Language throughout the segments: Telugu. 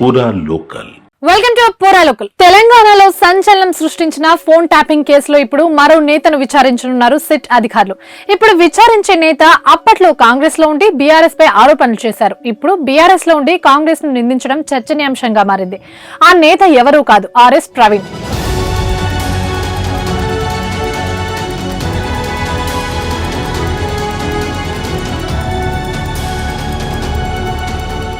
పూరా లోకల్. వెల్కమ్ టు పూరా లోకల్. తెలంగాణలో సంచలనం సృష్టించిన ఫోన్ ట్యాపింగ్ కేసులో ఇప్పుడు మరో నేతను విచారించనున్నారు సిట్ అధికారులు. ఇప్పుడు విచారించే నేత అప్పట్లో కాంగ్రెస్ లో ఉండి బీఆర్ఎస్ పై ఆరోపణలు చేశారు. ఇప్పుడు బీఆర్ఎస్ లో ఉండి కాంగ్రెస్ ను నిందించడం చర్చనీయాంశంగా మారింది. ఆ నేత ఎవరూ కాదు, ఆర్ఎస్ ప్రవీణ్.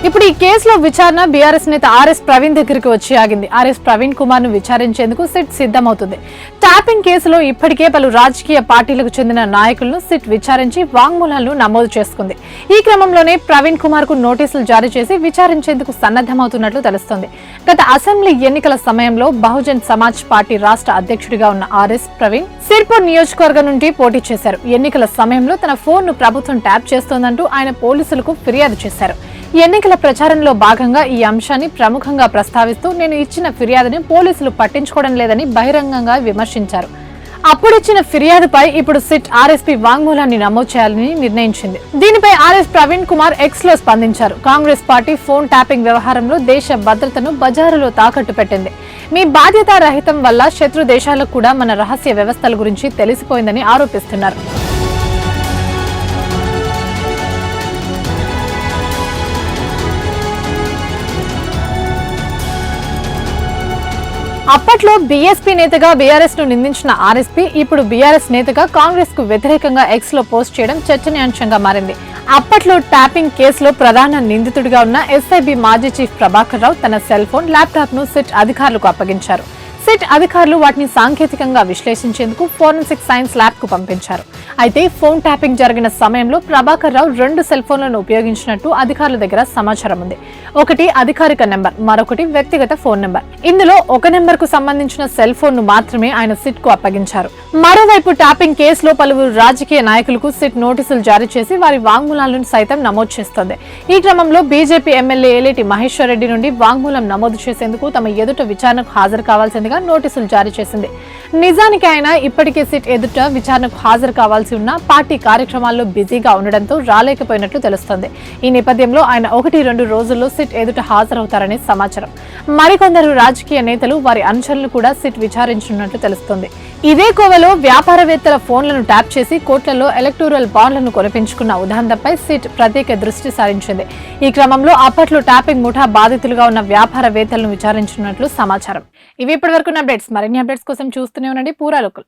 ఇప్పుడు ఈ కేసులో విచారణ బీఆర్ఎస్ నేత ఆర్ఎస్ ప్రవీణ్ దగ్గరికి వచ్చి ఆగింది. ఆర్ఎస్ ప్రవీణ్ కుమార్ ను విచారించేందుకు సిట్ సిద్ధమవుతుంది. ట్యాపింగ్ కేసులో ఇప్పటికే పలు రాజకీయ పార్టీలకు చెందిన నాయకులను సిట్ విచారించి వాంగ్మూలాలను నమోదు చేసుకుంది. ఈ క్రమంలోనే ప్రవీణ్ కుమార్ కు నోటీసులు జారీ చేసి విచారించేందుకు సన్నద్దమవుతున్నట్లు తెలుస్తోంది. గత అసెంబ్లీ ఎన్నికల సమయంలో బహుజన్ సమాజ్ పార్టీ రాష్ట్ర అధ్యక్షుడిగా ఉన్న ఆర్ఎస్ ప్రవీణ్ సిర్పూర్ నియోజకవర్గం నుండి పోటీ చేశారు. ఎన్నికల సమయంలో తన ఫోన్ ను ప్రభుత్వం ట్యాప్ చేస్తోందంటూ ఆయన పోలీసులకు ఫిర్యాదు చేశారు. ఎన్నికల ప్రచారంలో భాగంగా ఈ అంశాన్ని ప్రముఖంగా ప్రస్తావిస్తూ నేను ఇచ్చిన ఫిర్యాదుని పోలీసులు పట్టించుకోవడం లేదని బహిరంగంగా విమర్శించారు. అప్పుడిచ్చిన ఫిర్యాదుపై ఇప్పుడు సిట్ ఆర్ఎస్పీ వాంగ్మూలాన్ని నమోదు చేయాలని నిర్ణయించింది. దీనిపై ఆర్ఎస్ ప్రవీణ్ కుమార్ ఎక్స్ లో స్పందించారు. కాంగ్రెస్ పార్టీ ఫోన్ ట్యాపింగ్ వ్యవహారంలో దేశ భద్రతను బజారులో తాకట్టు పెట్టింది. మీ బాధ్యతారహితం వల్ల శత్రు దేశాలకు కూడా మన రహస్య వ్యవస్థల గురించి తెలిసిపోయిందని ఆరోపిస్తున్నారు. అప్పట్లో బీఎస్పీ నేతగా బీఆర్ఎస్ ను నిందించిన ఆర్ఎస్పీ ఇప్పుడు బీఆర్ఎస్ నేతగా కాంగ్రెస్ కు వ్యతిరేకంగా ఎక్స్ లో పోస్ట్ చేయడం చర్చనీయాంశంగా మారింది. అప్పట్లో ట్యాపింగ్ కేసులో ప్రధాన నిందితుడిగా ఉన్న ఎస్ఐబి మాజీ చీఫ్ ప్రభాకర్ రావు తన సెల్ ఫోన్, ల్యాప్టాప్ ను సిట్ అధికారులకు అప్పగించారు. సిట్ అధికారులు వాటిని సాంకేతికంగా విశ్లేషించేందుకు ఫోరెన్సిక్ సైన్స్ ల్యాబ్ కు పంపించారు. అయితే ఫోన్ ట్యాపింగ్ జరిగిన సమయంలో ప్రభాకర్ రావు 2 సెల్ ఫోన్లను ఉపయోగించినట్టు అధికారుల దగ్గర సమాచారం ఉంది. ఒకటి అధికారిక నెంబర్, మరొకటి వ్యక్తిగత ఫోన్ నెంబర్. ఇందులో ఒక నెంబర్ కు సంబంధించిన సెల్ ఫోన్ ను మాత్రమే ఆయన సిట్ కు అప్పగించారు. మరోవైపు ట్యాపింగ్ కేసులో పలువురు రాజకీయ నాయకులకు సిట్ నోటీసులు జారీ చేసి వారి వాంగ్మూలాలను సైతం నమోదు చేస్తోంది. ఈ క్రమంలో బీజేపీ ఎమ్మెల్యే ఏలేటి మహేశ్వర్ రెడ్డి నుండి వాంగ్మూలం నమోదు చేసేందుకు తమ ఎదుట విచారణకు హాజరు కావాల్సిందిగా నోటీసులు జారీ చేసింది. నిజానికి ఆయన ఇప్పటికే సిట్ ఎదుట విచారణకు హాజరు కావాల్సి ఉన్న పార్టీ కార్యక్రమాల్లో బిజీగా ఉండడంతో రాలేకపోయినట్లు తెలుస్తోంది. ఈ నేపథ్యంలో ఆయన 1-2 రోజుల్లో సిట్ ఎదుట హాజరవుతారని సమాచారం. మరికొందరు రాజకీయ నేతలు, వారి అనుచరులు కూడా సిట్ విచారించనున్నట్లు తెలుస్తోంది. ఇదే కోవలో వ్యాపారవేత్తల ఫోన్లను ట్యాప్ చేసి కోట్లలో ఎలక్టోరల్ బాండ్లను కొనిపించుకున్న ఉదంతంపై సిట్ ప్రత్యేక దృష్టి సారించింది. ఈ క్రమంలో అప్పట్లో ట్యాపింగ్ ముఠా బాధితులుగా ఉన్న వ్యాపారవేత్తలను విచారించనున్నట్లు సమాచారం. ఇవి ఇప్పటివరకు అప్డేట్స్. మరిన్ని అప్డేట్స్ కోసం చూస్తూనే ఉండండి పూరా లోకల్.